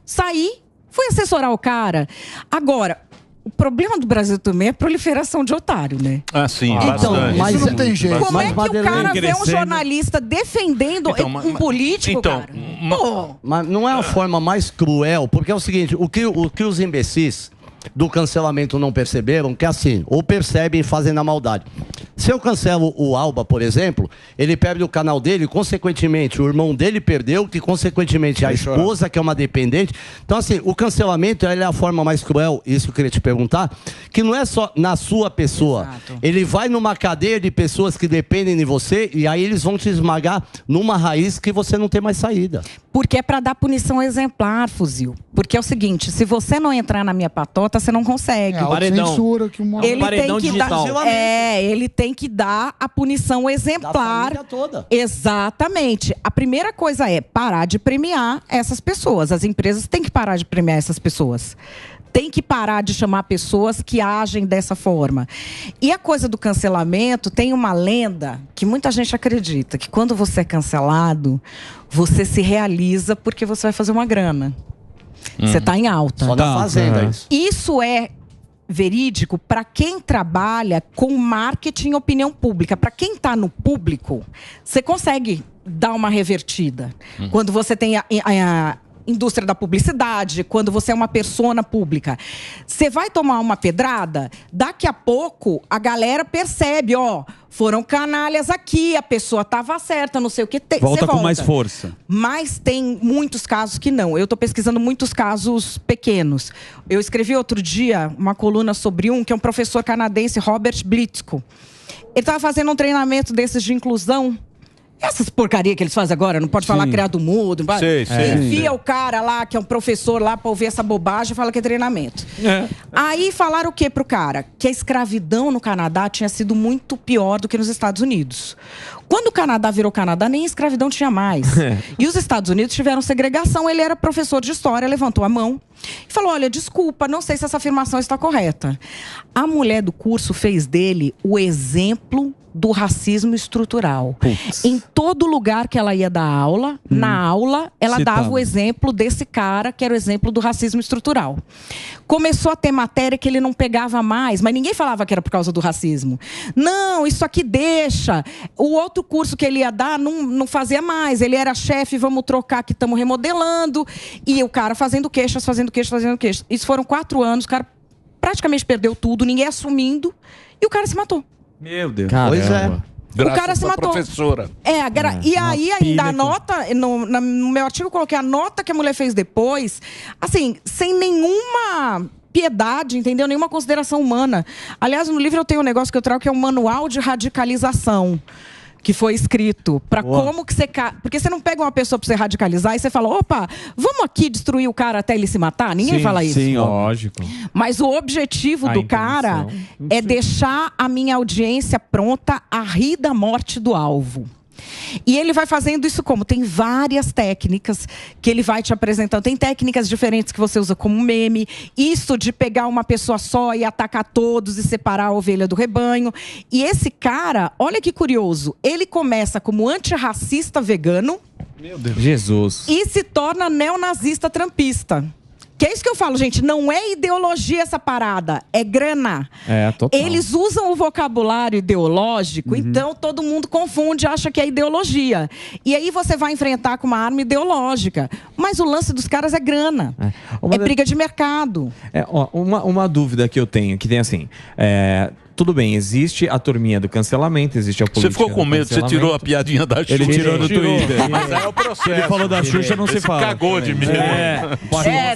Saí, fui assessorar o cara. Agora, o problema do Brasil também é a proliferação de otário, né? Ah, sim, então, mas não tem jeito. Como é que o cara vê um jornalista defendendo um político, cara? Mas não é a forma mais cruel, porque é o seguinte, o que os imbecis do cancelamento não perceberam, que é assim, ou percebem e fazem na maldade. Se eu cancelo o Alba, por exemplo, ele perde o canal dele, consequentemente, o irmão dele perdeu, que consequentemente a esposa, que é uma dependente. Então, assim, o cancelamento é a forma mais cruel, isso que eu queria te perguntar, que não é só na sua pessoa. Exato. Ele vai numa cadeia de pessoas que dependem de você e aí eles vão te esmagar numa raiz que você não tem mais saída. Porque é para dar punição exemplar, fuzil. Porque é o seguinte, se você não entrar na minha patota, você não consegue. É, censura que uma... Ele tem que dar, ele tem que dar a punição exemplar. Da toda. Exatamente. A primeira coisa é parar de premiar essas pessoas. As empresas têm que parar de premiar essas pessoas. Tem que parar de chamar pessoas que agem dessa forma. E a coisa do cancelamento, tem uma lenda que muita gente acredita, que quando você é cancelado, você se realiza porque você vai fazer uma grana. Você está em alta. Só na fazenda isso. Isso é verídico para quem trabalha com marketing e opinião pública. Para quem está no público, você consegue dar uma revertida. Quando você tem a indústria da publicidade, quando você é uma persona pública. Você vai tomar uma pedrada, daqui a pouco a galera percebe, foram canalhas aqui, a pessoa estava certa, não sei o que. Volta com mais força. Mas tem muitos casos que não. Eu estou pesquisando muitos casos pequenos. Eu escrevi outro dia uma coluna sobre que é um professor canadense, Robert Blitzko. Ele estava fazendo um treinamento desses de inclusão. Essas porcaria que eles fazem agora, não pode falar criado mudo. Enfia o cara lá, que é um professor lá, pra ouvir essa bobagem e fala que é treinamento. Aí falaram o que pro cara? Que a escravidão no Canadá tinha sido muito pior do que nos Estados Unidos. Quando o Canadá virou Canadá, nem escravidão tinha mais. E os Estados Unidos tiveram segregação. Ele era professor de história, levantou a mão e falou, olha, desculpa, não sei se essa afirmação está correta. A mulher do curso fez dele o exemplo do racismo estrutural. Em todo lugar que ela ia dar aula, na aula, ela dava o exemplo desse cara, que era o exemplo do racismo estrutural. Começou a ter matéria que ele não pegava mais, mas ninguém falava que era por causa do racismo. Não, isso aqui deixa. O outro curso que ele ia dar não fazia mais. Ele era chefe, vamos trocar que estamos remodelando. E o cara fazendo queixas. Isso foram 4 anos, o cara praticamente perdeu tudo, ninguém assumindo, e o cara se matou. Meu Deus. Caramba. Pois é. O cara se matou. Professora. E aí ainda a nota, no meu artigo eu coloquei a nota que a mulher fez depois, assim, sem nenhuma piedade, entendeu? Nenhuma consideração humana. Aliás, no livro eu tenho um negócio que eu trago que é um manual de radicalização. Que foi escrito para como que você... Porque você não pega uma pessoa para você radicalizar e você fala, opa, vamos aqui destruir o cara até ele se matar? Ninguém fala isso. Sim, lógico. Mas o objetivo do cara é deixar a minha audiência pronta a rir da morte do alvo. E ele vai fazendo isso como? Tem várias técnicas que ele vai te apresentando. Tem técnicas diferentes que você usa como meme. Isso de pegar uma pessoa só e atacar todos e separar a ovelha do rebanho. E esse cara, olha que curioso, ele começa como antirracista vegano. Meu Deus. Jesus. E se torna neonazista trampista. Que é isso que eu falo, gente, não é ideologia essa parada, é grana. Total. Eles usam o vocabulário ideológico, então todo mundo confunde, acha que é ideologia. E aí você vai enfrentar com uma arma ideológica. Mas o lance dos caras é grana. É briga de mercado. Uma dúvida que eu tenho, que tem assim... Tudo bem, existe a turminha do cancelamento, existe a política. Você ficou com medo, você tirou a piadinha da Xuxa. Ele tirou no Twitter. Mas é o processo. Ele falou da Xuxa, não se fala. Cagou de mim.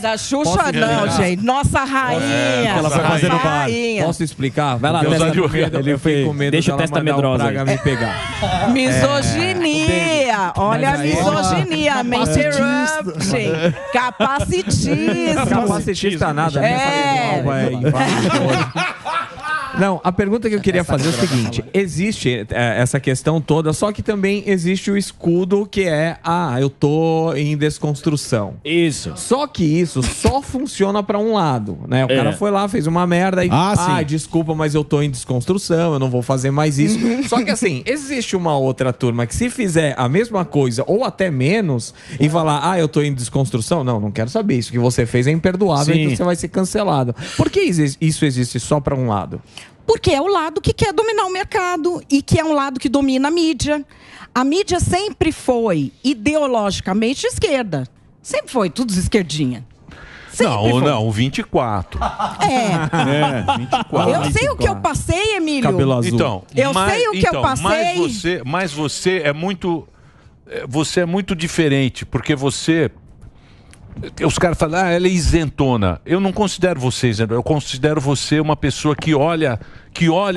Da Xuxa não, gente. Nossa rainha. Ela vai fazer no bar. Posso explicar? Vai lá, Ele foi com medo deixa o testa medrosa me pegar. Misoginia. Olha a misoginia. Interrupting. Capacitismo. Capacitista nada. Não, a pergunta que eu queria fazer é o seguinte: existe essa questão toda, só que também existe o escudo que é, eu tô em desconstrução. Isso. Só que isso só funciona pra um lado, né? O cara foi lá, fez uma merda e, sim. desculpa, mas eu tô em desconstrução, eu não vou fazer mais isso. Só que assim, existe uma outra turma que se fizer a mesma coisa ou até menos e falar, eu tô em desconstrução, não quero saber, isso que você fez é imperdoável, Sim. então você vai ser cancelado. Por que isso existe só pra um lado? Porque é o lado que quer dominar o mercado e que é um lado que domina a mídia. A mídia sempre foi ideologicamente esquerda. Sempre foi, tudo esquerdinha. Não, 24. 24. Eu sei o que eu passei, Emílio. Cabelo azul. Então, eu sei o que eu passei. Mas você é muito... Você é muito diferente, porque você... Os caras falam, ela é isentona. Eu não considero você isentona. Eu considero você uma pessoa que olha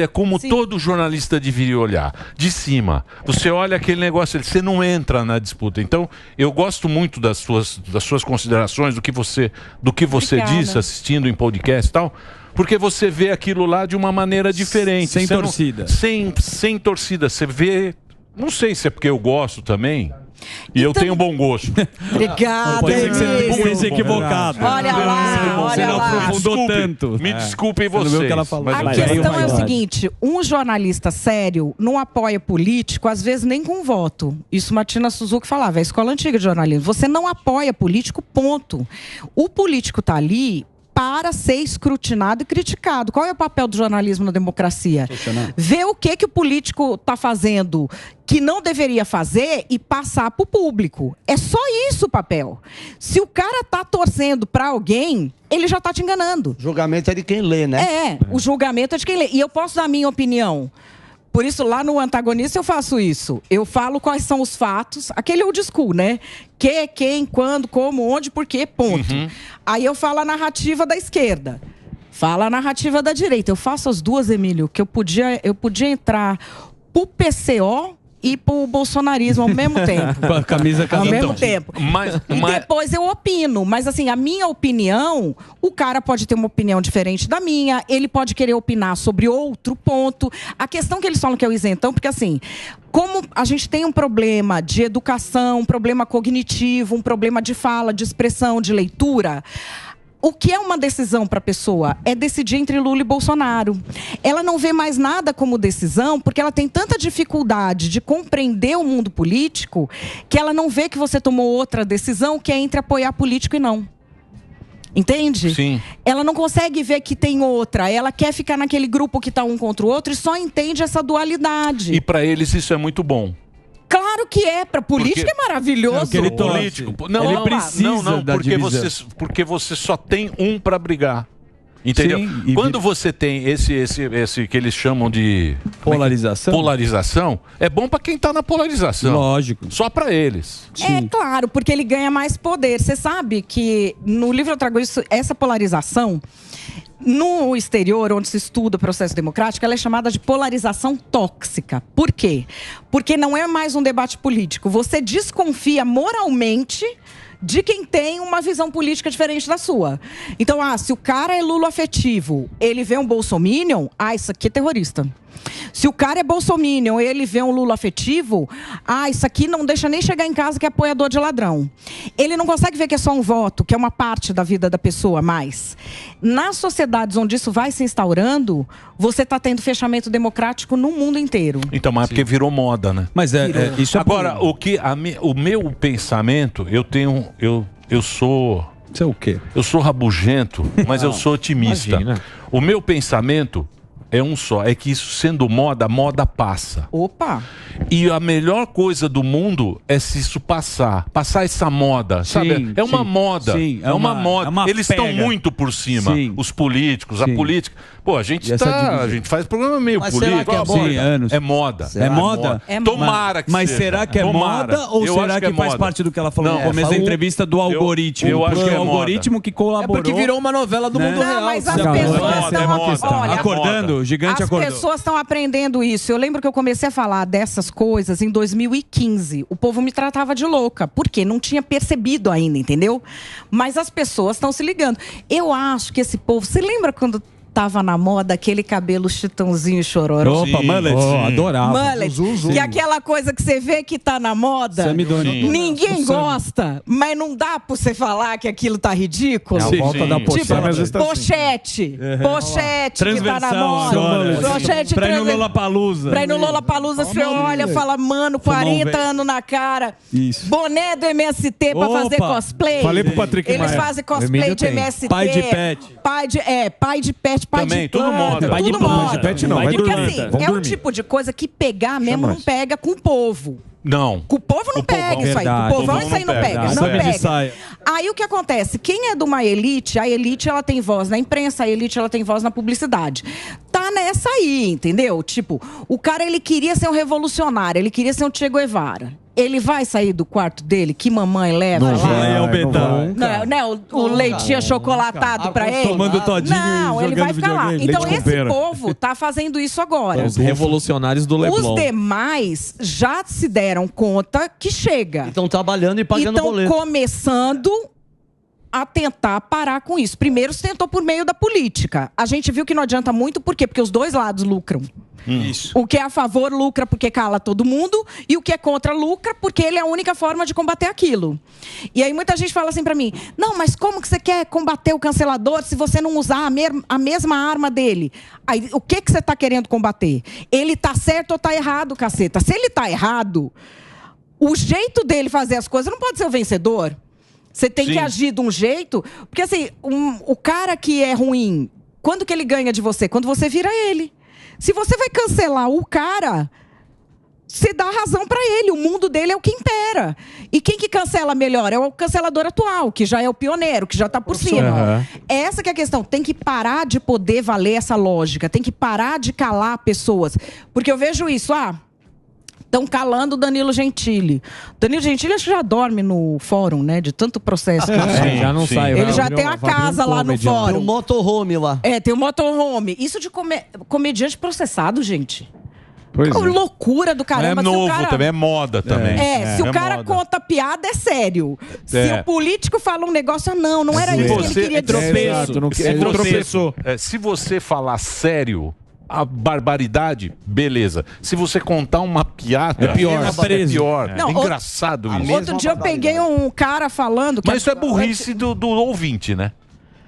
como todo jornalista deveria olhar, de cima. Você olha aquele negócio, você não entra na disputa. Então, eu gosto muito das suas considerações, do que você diz assistindo em podcast e tal, porque você vê aquilo lá de uma maneira diferente. Sem torcida. Sem torcida. Você vê... Não sei se é porque eu gosto também... E eu tenho bom gosto. Obrigada, Pode ser que você esteja equivocado. Olha lá, você não aprofundou tanto. Me desculpem vocês. Não viu o que ela falou. A questão é o seguinte, um jornalista sério não apoia político, às vezes nem com voto. Isso Martina Suzuki falava, é a escola antiga de jornalismo. Você não apoia político, ponto. O político tá ali para ser escrutinado e criticado. Qual é o papel do jornalismo na democracia? Ver o que o político está fazendo que não deveria fazer e passar para o público. É só isso o papel. Se o cara tá torcendo para alguém, ele já tá te enganando. O julgamento é de quem lê, né? O julgamento é de quem lê. E eu posso dar a minha opinião. Por isso, lá no Antagonista, eu faço isso. Eu falo quais são os fatos. Aquele old school, né? Que, quem, quando, como, onde, por quê, ponto. Aí eu falo a narrativa da esquerda. Fala a narrativa da direita. Eu faço as duas, Emílio, que eu podia entrar pro PCO e pro bolsonarismo ao mesmo tempo. Com a camisa ao mesmo tempo. E depois eu opino. Mas assim, a minha opinião, o cara pode ter uma opinião diferente da minha, ele pode querer opinar sobre outro ponto. A questão que eles falam que é o isentão, porque assim, como a gente tem um problema de educação, um problema cognitivo, um problema de fala, de expressão, de leitura... O que é uma decisão para a pessoa? É decidir entre Lula e Bolsonaro. Ela não vê mais nada como decisão porque ela tem tanta dificuldade de compreender o mundo político que ela não vê que você tomou outra decisão que é entre apoiar político e não. Entende? Sim. Ela não consegue ver que tem outra. Ela quer ficar naquele grupo que está um contra o outro e só entende essa dualidade. E para eles isso é muito bom. Claro que é, para política é maravilhoso. Ele político. Não, precisa da divisão. Porque você só tem um para brigar. Entendeu? Sim, quando você tem esse que eles chamam de polarização, é bom para quem tá na polarização. Lógico. Só para eles. É claro, porque ele ganha mais poder. Você sabe que no livro eu trago isso, essa polarização no exterior, onde se estuda o processo democrático, ela é chamada de polarização tóxica. Por quê? Porque não é mais um debate político. Você desconfia moralmente de quem tem uma visão política diferente da sua. Então, se o cara é luloafetivo, ele vê um bolsominion, isso aqui é terrorista. Se o cara é bolsominion, ele vê um luloafetivo, isso aqui não deixa nem chegar em casa que é apoiador de ladrão. Ele não consegue ver que é só um voto, que é uma parte da vida da pessoa mais. Nas sociedades onde isso vai se instaurando, você está tendo fechamento democrático no mundo inteiro. Então, mas é porque virou moda, né? Mas isso é agora, o meu pensamento, eu sou... Você é o quê? Eu sou rabugento, mas eu sou otimista. Imagina. O meu pensamento é um só, é que isso sendo moda, a moda passa. Opa! E a melhor coisa do mundo é se isso passar essa moda, sabe? É uma moda, é uma moda. Eles estão muito por cima, os políticos, a política. Pô, a gente faz programa meio político. É moda. É moda? Tomara que Mas seja. será que é moda ou será que faz parte do que ela falou no começo da entrevista do algoritmo? Eu acho que é o algoritmo que colaborou. É porque virou uma novela do mundo real. Mas as pessoas estão acordando, o gigante acordou. As pessoas estão aprendendo isso. Eu lembro que eu comecei a falar dessas coisas em 2015. O povo me tratava de louca, porque não tinha percebido ainda, entendeu? Mas as pessoas estão se ligando. Eu acho que esse povo... Você lembra quando tava na moda aquele cabelo chitãozinho e chororó. Opa, mullet. Adorava. Mullet. Que é aquela coisa que você vê que tá na moda. Ninguém gosta, mas não dá pra você falar que aquilo tá ridículo. É a volta da pochete. Tipo, pochete. Pochete que tá na moda. Pochete pra ir no Lollapalooza. Pra ir no Lollapalooza, você olha e fala, mano, 40 anos na cara. Isso. Boné do MST pra fazer cosplay. Falei pro Patrick Eles Maia. fazem cosplay de MST. Pai de pet. Pai de pet, pai Também, de tudo planta, moda. Pai de tudo planta. moda. Pai de pet não, vai Porque dormir. assim, Vamos é o dormir. tipo de coisa que pegar mesmo não pega com o povo. Não. Com o povo não pega isso aí. Com o povão isso aí não pega. Não Saca de pega. saia. Aí o que acontece? Quem é de uma elite, a elite ela tem voz na imprensa, a elite ela tem voz na publicidade. Tá nessa aí, entendeu? Tipo, o cara ele queria ser um revolucionário, ele queria ser um Che Guevara. Ele vai sair do quarto dele, que mamãe leva lá? Não, o leitinho achocolatado pra ele? Tomando todinho não, e ele vai jogando ficar lá. videogame. Então Leite com esse pera. povo tá fazendo isso agora. Os revolucionários do Leblon. Os demais já se deram conta que chega. Estão trabalhando e pagando boleto. Estão começando a tentar parar com isso. Primeiro se tentou por meio da política. A gente viu que não adianta muito, por quê? Porque os dois lados lucram. Isso. O que é a favor lucra porque cala todo mundo, e o que é contra lucra porque ele é a única forma de combater aquilo. E aí muita gente fala assim pra mim, não, mas como que você quer combater o cancelador se você não usar a mesma arma dele? Aí, o que você tá querendo combater? Ele tá certo ou tá errado, caceta? Se ele tá errado, o jeito dele fazer as coisas não pode ser o vencedor. Você tem que agir de um jeito, porque assim, o cara que é ruim, quando que ele ganha de você? Quando você vira ele. Se você vai cancelar o cara, você dá razão pra ele. O mundo dele é o que impera. E quem que cancela melhor? É o cancelador atual, que já é o pioneiro, que já tá por cima. Essa que é a questão. Tem que parar de poder valer essa lógica. Tem que parar de calar pessoas. Porque eu vejo isso, estão calando o Danilo Gentili. Danilo Gentili acho que já dorme no fórum, né? De tanto processo. Já não sai. Ele já tem a casa lá no fórum. Tem um motorhome lá. Tem um motorhome. Isso de comediante processado, gente. Pois é. Loucura do caramba. É novo também, é moda também. Se o cara conta piada, é sério. Se o político fala um negócio, não era isso que ele queria dizer. Se você falar sério, a barbaridade, beleza. Se você contar uma piada, é pior. É pior. Não, é engraçado isso. Outro dia eu peguei um cara falando... Mas isso é burrice do ouvinte, né?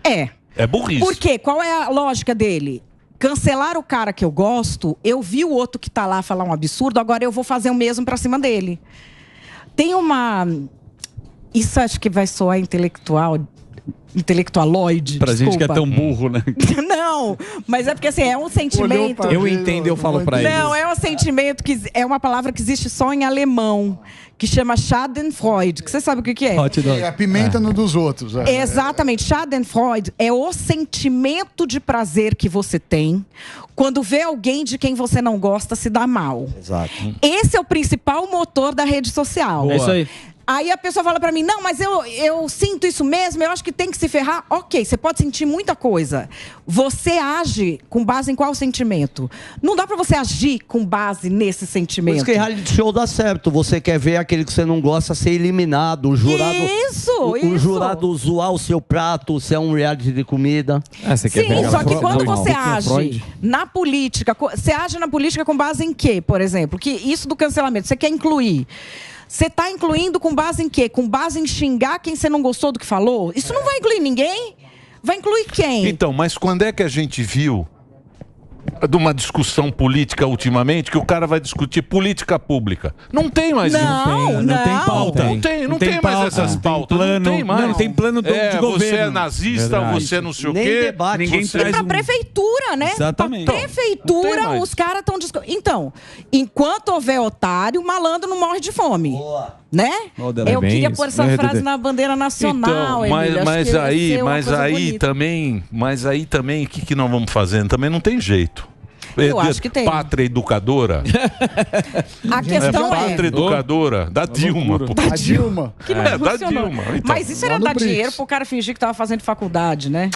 É burrice. Por quê? Qual é a lógica dele? Cancelar o cara que eu gosto, eu vi o outro que tá lá falar um absurdo, agora eu vou fazer o mesmo pra cima dele. Tem uma... Isso acho que vai soar intelectualoide. Pra gente que é tão burro, né? Não, mas é porque assim, é um sentimento... Eu entendo e eu falo pra ele. Não, é um sentimento que é uma palavra que existe só em alemão, que chama Schadenfreude, que você sabe o que é? É a pimenta no dos outros. Exatamente, Schadenfreude é o sentimento de prazer que você tem quando vê alguém de quem você não gosta se dar mal. Exato. Esse é o principal motor da rede social. É isso aí. Aí a pessoa fala pra mim, não, mas eu sinto isso mesmo, eu acho que tem que se ferrar. Ok, você pode sentir muita coisa. Você age com base em qual sentimento? Não dá pra você agir com base nesse sentimento. Por isso que reality show dá certo. Você quer ver aquele que você não gosta ser eliminado. O jurado, o jurado zoar o seu prato, se é um reality de comida. Sim, só que quando você age na política, você age na política com base em quê, por exemplo? Que isso do cancelamento, você quer incluir... Você está incluindo com base em quê? Com base em xingar quem você não gostou do que falou? Isso não vai incluir ninguém? Vai incluir quem? Então, mas quando é que a gente viu de uma discussão política ultimamente que o cara vai discutir política pública? Não tem mais isso. Não tem pauta. Não tem mais essas pautas. Não tem mais. Não tem plano de governo. Você é nazista, você não sei o quê. Debate. Ninguém traz pra prefeitura, né? Exatamente. Pra prefeitura, os caras estão discutindo. Então, enquanto houver otário, o malandro não morre de fome. Boa. Né? Eu queria isso. pôr essa frase na bandeira nacional, então, Emílio. mas aí também, o que nós vamos fazendo? Também não tem jeito. Eu acho que tem. Pátria educadora. A questão Pátria educadora da Dilma. Da Dilma. Que não da funcionou. Dilma. Então, mas isso era dar dinheiro pro cara fingir que tava fazendo faculdade, né?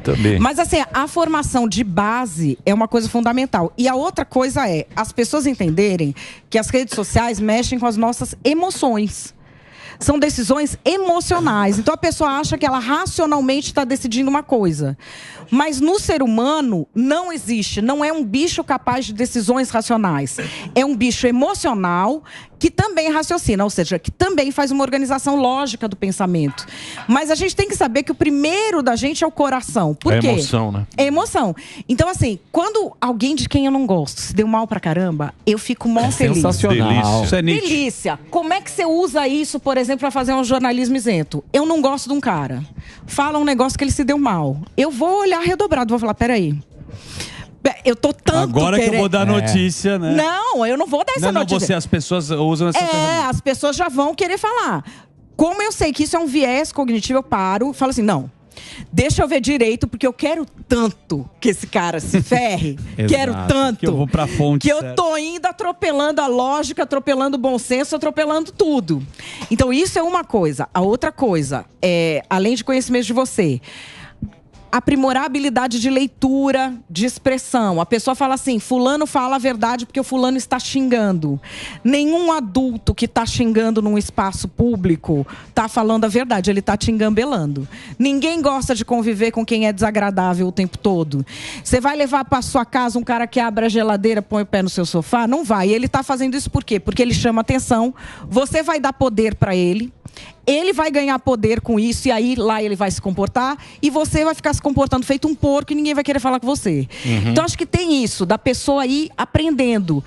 Também. Mas assim, a formação de base é uma coisa fundamental. E a outra coisa é as pessoas entenderem que as redes sociais mexem com as nossas emoções. São decisões emocionais. Então a pessoa acha que ela racionalmente está decidindo uma coisa. Mas no ser humano não existe, não é um bicho capaz de decisões racionais. É um bicho emocional que também raciocina, ou seja, que também faz uma organização lógica do pensamento. Mas a gente tem que saber que o primeiro da gente é o coração. Por quê? É emoção, né? É emoção. Então, assim, quando alguém de quem eu não gosto se deu mal pra caramba, eu fico mó feliz. Sensacional. Delícia. Como é que você usa isso, por exemplo, para fazer um jornalismo isento? Eu não gosto de um cara. Fala um negócio que ele se deu mal. Eu vou olhar redobrado, vou falar, peraí. Eu tô tanto Agora que eu vou dar notícia, né? Não, eu não vou dar essa notícia. As pessoas usam essa ferramenta. As pessoas já vão querer falar. Como eu sei que isso é um viés cognitivo, eu paro e falo assim, não. Deixa eu ver direito, porque eu quero tanto que esse cara se ferre. Quero tanto. Que eu vou pra fonte. Que eu tô indo atropelando a lógica, atropelando o bom senso, atropelando tudo. Então, isso é uma coisa. A outra coisa, além de conhecimento de você, aprimorar a habilidade de leitura, de expressão. A pessoa fala assim, fulano fala a verdade porque o fulano está xingando. Nenhum adulto que está xingando num espaço público está falando a verdade, ele está te engambelando. Ninguém gosta de conviver com quem é desagradável o tempo todo. Você vai levar para sua casa um cara que abre a geladeira, põe o pé no seu sofá? Não vai. Ele está fazendo isso por quê? Porque ele chama atenção, você vai dar poder para ele, ele vai ganhar poder com isso e aí lá ele vai se comportar e você vai ficar se comportando feito um porco e ninguém vai querer falar com você. Então acho que tem isso, da pessoa ir aprendendo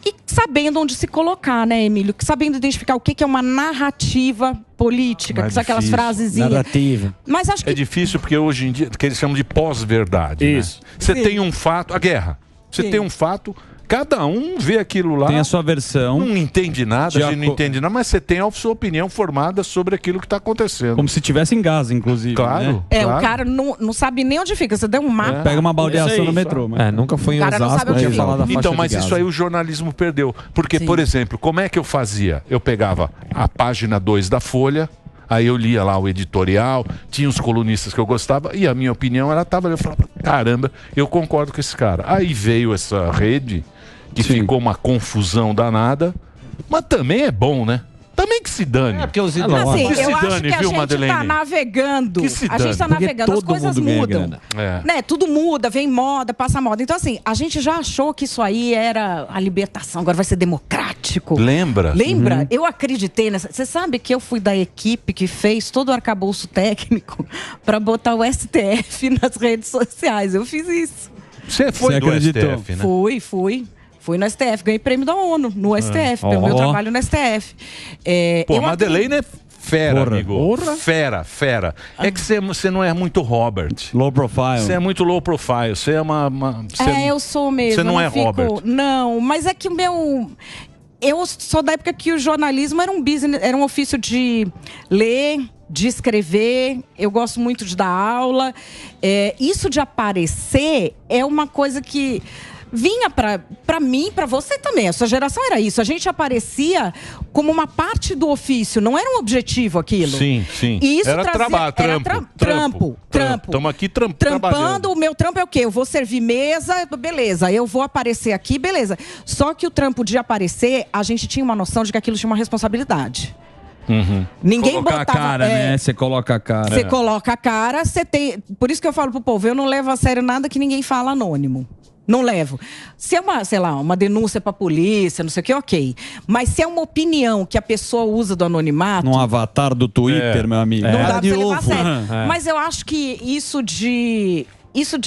e sabendo onde se colocar, né, Emílio? Sabendo identificar o que é uma narrativa política, que são aquelas frasezinhas. Narrativa. Mas acho que... É difícil porque hoje em dia, que eles chamam de pós-verdade. Isso. Né? Você tem um fato, a guerra. Você tem um fato... Cada um vê aquilo lá. Tem a sua versão. Não entende nada, a gente não entende nada, mas você tem a sua opinião formada sobre aquilo que está acontecendo. Como se estivesse em Gaza, inclusive. Claro. Né? o cara não sabe nem onde fica. Você deu um mapa. Pega uma baldeação no metrô. Mas... nunca foi em Osasco. Então, mas isso aí o jornalismo perdeu. Porque, por exemplo, como é que eu fazia? Eu pegava a página 2 da Folha, aí eu lia lá o editorial, tinha os colunistas que eu gostava, e a minha opinião, ela estava ali, eu falava, caramba, eu concordo com esse cara. Aí veio essa rede... que ficou uma confusão danada, mas também é bom, né? Também que se dane. Porque os eu acho que a gente está navegando. A gente está navegando, as coisas mudam. Né? Tudo muda, vem moda, passa moda. Então, assim, a gente já achou que isso aí era a libertação, agora vai ser democrático. Lembra? Lembra? Eu acreditei nessa. Você sabe que eu fui da equipe que fez todo o arcabouço técnico para botar o STF nas redes sociais. Eu fiz isso. Você foi do STF, né? Fui no STF, ganhei prêmio da ONU no STF, pelo meu trabalho no STF. Pô, Madeleine é fera, amigo. Fera. É que você não é muito Robert. Low profile. Você é muito low profile. Você é eu sou mesmo. Você não é Robert. Não, mas é que o meu... Eu sou da época que o jornalismo era um business, era um ofício de ler, de escrever. Eu gosto muito de dar aula. Isso de aparecer é uma coisa que... vinha pra mim, pra você também. A sua geração era isso. A gente aparecia como uma parte do ofício. Não era um objetivo aquilo. Sim. E isso era trampo. Estamos aqui trampando. Trampando. O meu trampo é o quê? Eu vou servir mesa, beleza. Eu vou aparecer aqui, beleza. Só que o trampo de aparecer, a gente tinha uma noção de que aquilo tinha uma responsabilidade. Ninguém colocar botava, a cara, né? Você coloca a cara. Você coloca a cara, você tem... Por isso que eu falo pro povo, eu não levo a sério nada que ninguém fala anônimo. Não levo. Se é uma denúncia pra polícia, não sei o que, ok. Mas se é uma opinião que a pessoa usa do anonimato... Num avatar do Twitter, meu amigo. Não dá pra você levar a sério. Mas eu acho que isso de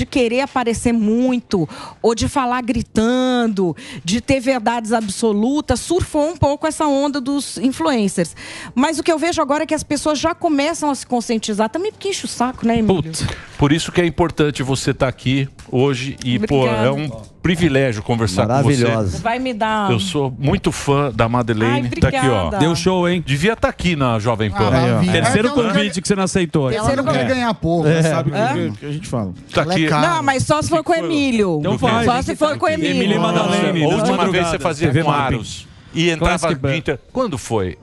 querer aparecer muito, ou de falar gritando, de ter verdades absolutas, surfou um pouco essa onda dos influencers. Mas o que eu vejo agora é que as pessoas já começam a se conscientizar. Também porque enche o saco, né, Emílio? Por isso que é importante você estar aqui hoje e, é um privilégio conversar com você. Vai me dar... Eu sou muito fã da Madeleine. Tá aqui, ó. Deu show, hein? Devia estar aqui na Jovem Pan. Terceiro convite que você não aceitou. Ela não quer ganhar pouco, sabe o que a gente fala. Tá aqui. Não, mas só se for com o Emílio. Então faz. Só se for com o Emílio. Emílio e Madeleine. A última vez você fazia com Aros. E entrava Inter. Quando foi?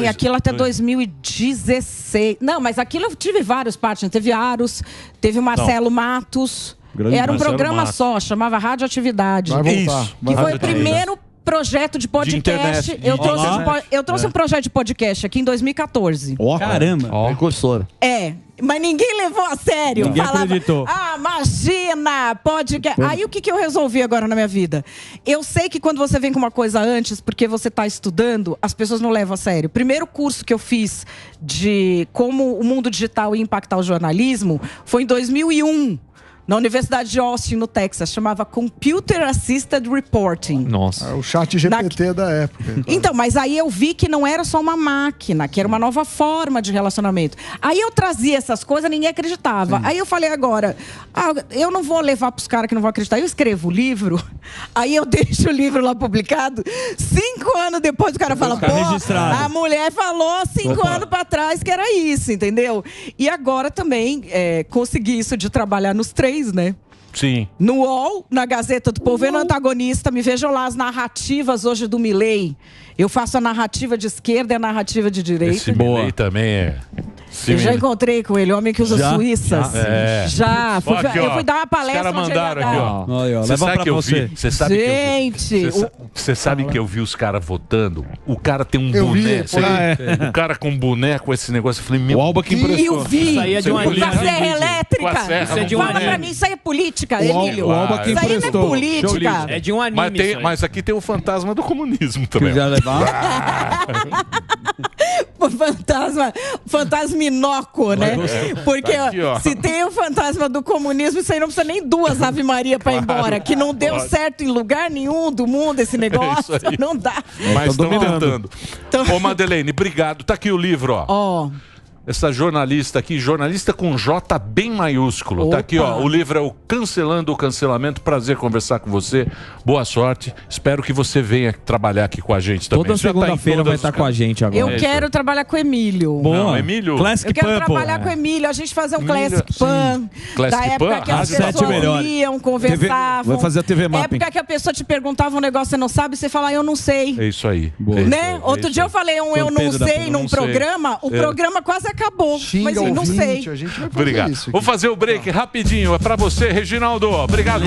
Aquilo até 2016. Não, mas aquilo eu tive vários partners. Teve Aros, teve o Marcelo Matos. Era um programa só, chamava Radioatividade. Vai voltar. Que foi o primeiro projeto de podcast. internet. Eu trouxe um projeto de podcast aqui em 2014. Caramba. Precursor. Mas ninguém levou a sério. Ninguém acreditou. Imagina, podcast. Aí o que eu resolvi agora na minha vida? Eu sei que quando você vem com uma coisa antes, porque você está estudando, as pessoas não levam a sério. O primeiro curso que eu fiz de como o mundo digital ia impactar o jornalismo foi em 2001. Na Universidade de Austin, no Texas, chamava Computer Assisted Reporting. Nossa. É o chat GPT da época. Então, mas aí eu vi que não era só uma máquina, que era uma nova forma de relacionamento. Aí eu trazia essas coisas, ninguém acreditava. Sim. Aí eu falei agora, eu não vou levar para os caras que não vão acreditar. Eu escrevo o livro, aí eu deixo o livro lá publicado. 5 anos depois o cara fala, a mulher falou 5 anos para trás que era isso, entendeu? E agora também consegui isso de trabalhar nos 3, né? Sim. No UOL, na Gazeta do Povo, no Antagonista, me vejam lá as narrativas hoje do Milei. Eu faço a narrativa de esquerda e a narrativa de direita. Esse Milei também é... Eu já encontrei com ele, homem que usa Suíças. Já. Eu fui dar uma palestra. Os caras mandaram aqui, ó. Você sabe que eu vi? Você sabe Você sabe que eu vi os caras votando? O cara tem um boné. O cara com boné com esse negócio. Eu falei, meu... O Alba que emprestou. Eu vi. Isso aí é de uma com a serra elétrica. Fala pra mim, isso aí é política, Emílio. O Alba que isso aí não é emprestou. política. É de um anime. Mas aqui tem o fantasma do comunismo também. Fantasma inócuo, né? Porque tá aqui, se tem o fantasma do comunismo, isso aí não precisa nem 2 Ave Maria pra ir embora. Que não deu certo em lugar nenhum do mundo esse negócio. Não dá. Mas estão tentando. Ô, Madeleine, obrigado. Tá aqui o livro, ó. Essa jornalista aqui, jornalista com J bem maiúsculo. Opa. Tá aqui, ó. O livro é o Cancelando o Cancelamento. Prazer conversar com você. Boa sorte. Espero que você venha trabalhar aqui com a gente também. Toda segunda-feira vai estar com a gente agora. Eu quero trabalhar com o Emílio. Bom, Emílio. Eu quero trabalhar com o Emílio. A gente fazer um Classic Pan. Da época que as pessoas iam conversavam. Vai fazer a TV Mapping. Época que a pessoa te perguntava um negócio, você não sabe, você fala, eu não sei. É isso aí. Né? Outro dia eu falei eu não sei num programa. O programa quase acabou. Mas eu não sei. A gente vai fazer Obrigado. isso aqui. Vou fazer o break rapidinho. É pra você, Reginaldo. Obrigado.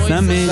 Sammy.